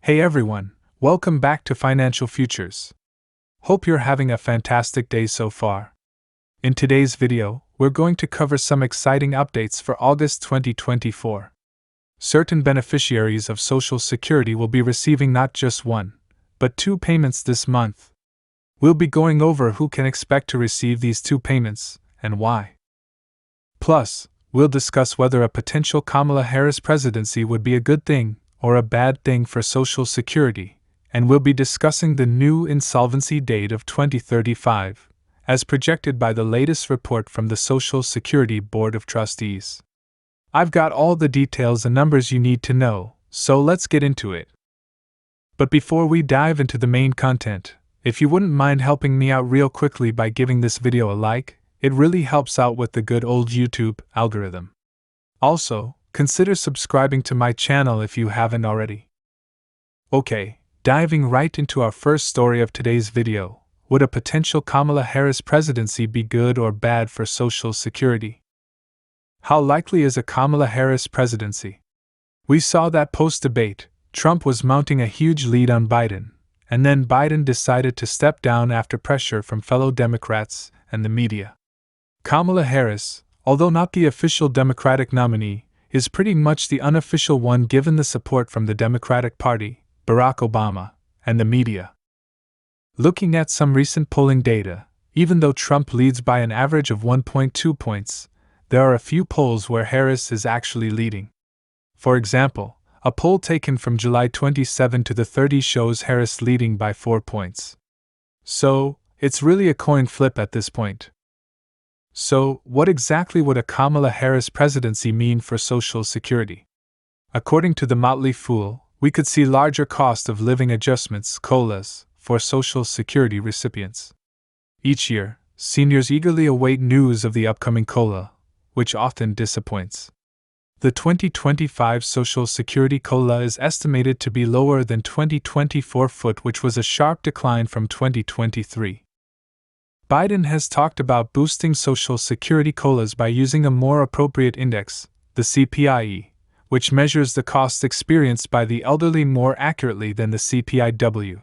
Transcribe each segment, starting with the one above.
Hey everyone, welcome back to Financial Futures. Hope you're having a fantastic day so far. In today's video, we're going to cover some exciting updates for August 2024. Certain beneficiaries of Social Security will be receiving not just one, but two payments this month. We'll be going over who can expect to receive these two payments and why. Plus, we'll discuss whether a potential Kamala Harris presidency would be a good thing or a bad thing for Social Security, and we'll be discussing the new insolvency date of 2035, as projected by the latest report from the Social Security Board of Trustees. I've got all the details and numbers you need to know, so let's get into it. But before we dive into the main content, if you wouldn't mind helping me out real quickly by giving this video a like, it really helps out with the good old YouTube algorithm. Also, consider subscribing to my channel if you haven't already. Okay, diving right into our first story of today's video, would a potential Kamala Harris presidency be good or bad for Social Security? How likely is a Kamala Harris presidency? We saw that post-debate, Trump was mounting a huge lead on Biden, and then Biden decided to step down after pressure from fellow Democrats and the media. Kamala Harris, although not the official Democratic nominee, is pretty much the unofficial one given the support from the Democratic Party, Barack Obama, and the media. Looking at some recent polling data, even though Trump leads by an average of 1.2 points, there are a few polls where Harris is actually leading. For example, a poll taken from July 27 to the 30 shows Harris leading by 4 points. So, it's really a coin flip at this point. So, what exactly would a Kamala Harris presidency mean for Social Security? According to the Motley Fool, we could see larger cost of living adjustments, COLAs, for Social Security recipients. Each year, seniors eagerly await news of the upcoming COLA, which often disappoints. The 2025 Social Security COLA is estimated to be lower than 2024, which was a sharp decline from 2023. Biden has talked about boosting Social Security COLAs by using a more appropriate index, the CPI, which measures the costs experienced by the elderly more accurately than the CPIW.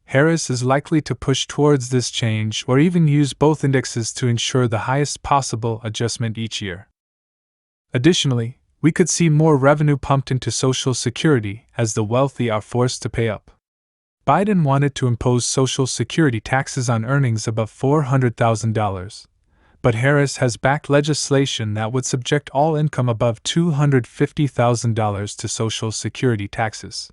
Harris is likely to push towards this change or even use both indexes to ensure the highest possible adjustment each year. Additionally, we could see more revenue pumped into Social Security as the wealthy are forced to pay up. Biden wanted to impose Social Security taxes on earnings above $400,000, but Harris has backed legislation that would subject all income above $250,000 to Social Security taxes.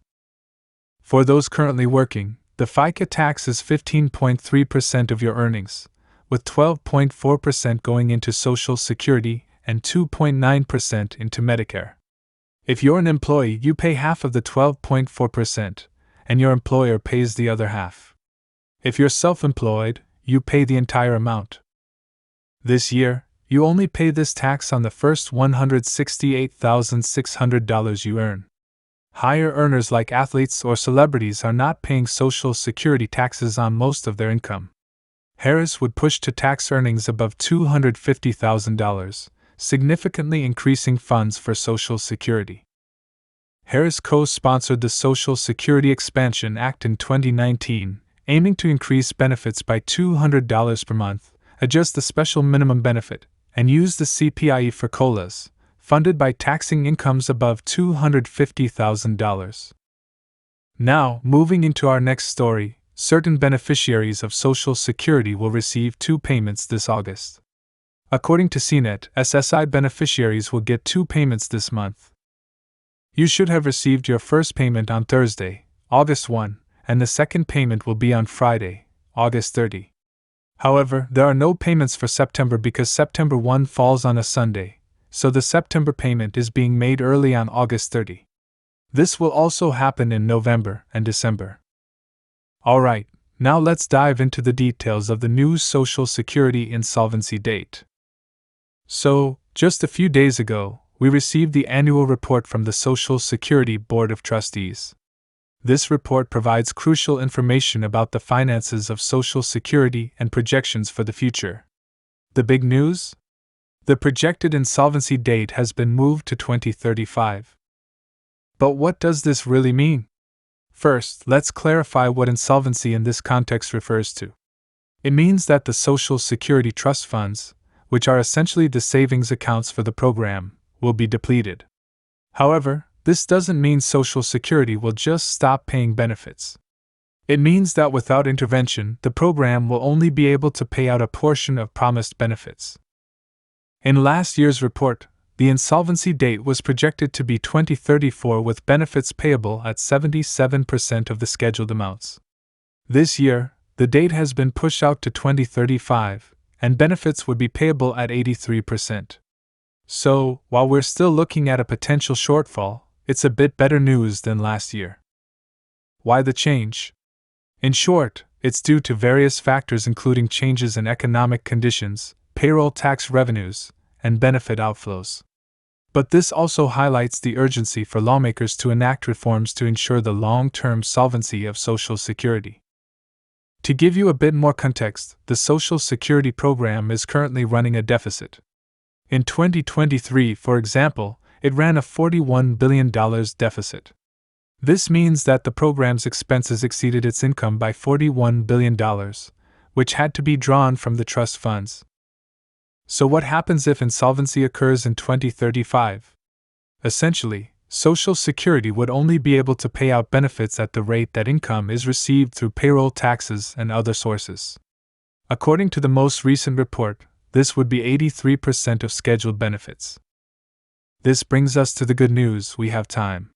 For those currently working, the FICA tax is 15.3% of your earnings, with 12.4% going into Social Security and 2.9% into Medicare. If you're an employee, you pay half of the 12.4%. And your employer pays the other half. If you're self-employed, you pay the entire amount. This year, you only pay this tax on the first $168,600 you earn. Higher earners like athletes or celebrities are not paying Social Security taxes on most of their income. Harris would push to tax earnings above $250,000, significantly increasing funds for Social Security. Harris co-sponsored the Social Security Expansion Act in 2019, aiming to increase benefits by $200 per month, adjust the special minimum benefit, and use the CPI for COLAs, funded by taxing incomes above $250,000. Now, moving into our next story, certain beneficiaries of Social Security will receive two payments this August. According to CNET, SSI beneficiaries will get two payments this month. You should have received your first payment on Thursday, August 1, and the second payment will be on Friday, August 30. However, there are no payments for September because September 1 falls on a Sunday, so the September payment is being made early on August 30. This will also happen in November and December. Alright, now let's dive into the details of the new Social Security Insolvency Date. So, just a few days ago, we received the annual report from the Social Security Board of Trustees. This report provides crucial information about the finances of Social Security and projections for the future. The big news? The projected insolvency date has been moved to 2035. But what does this really mean? First, let's clarify what insolvency in this context refers to. It means that the Social Security Trust funds, which are essentially the savings accounts for the program, will be depleted. However, this doesn't mean Social Security will just stop paying benefits. It means that without intervention, the program will only be able to pay out a portion of promised benefits. In last year's report, the insolvency date was projected to be 2034 with benefits payable at 77% of the scheduled amounts. This year, the date has been pushed out to 2035, and benefits would be payable at 83%. So, while we're still looking at a potential shortfall, it's a bit better news than last year. Why the change? In short, it's due to various factors including changes in economic conditions, payroll tax revenues, and benefit outflows. But this also highlights the urgency for lawmakers to enact reforms to ensure the long-term solvency of Social Security. To give you a bit more context, the Social Security program is currently running a deficit. In 2023, for example, it ran a $41 billion deficit. This means that the program's expenses exceeded its income by $41 billion, which had to be drawn from the trust funds. So what happens if insolvency occurs in 2035? Essentially, Social Security would only be able to pay out benefits at the rate that income is received through payroll taxes and other sources. According to the most recent report, this would be 83% of scheduled benefits. This brings us to the good news: we have time.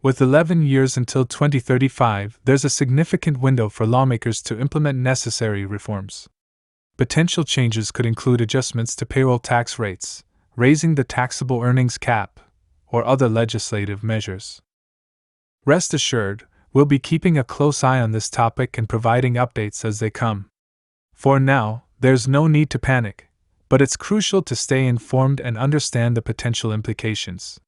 With 11 years until 2035, there's a significant window for lawmakers to implement necessary reforms. Potential changes could include adjustments to payroll tax rates, raising the taxable earnings cap, or other legislative measures. Rest assured, we'll be keeping a close eye on this topic and providing updates as they come. For now, there's no need to panic, but it's crucial to stay informed and understand the potential implications.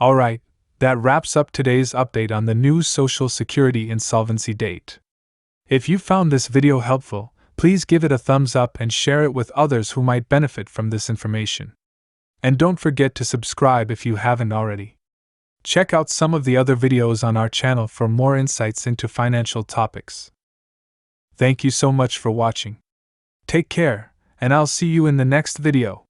Alright, that wraps up today's update on the new Social Security Insolvency Date. If you found this video helpful, please give it a thumbs up and share it with others who might benefit from this information. And don't forget to subscribe if you haven't already. Check out some of the other videos on our channel for more insights into financial topics. Thank you so much for watching. Take care, and I'll see you in the next video.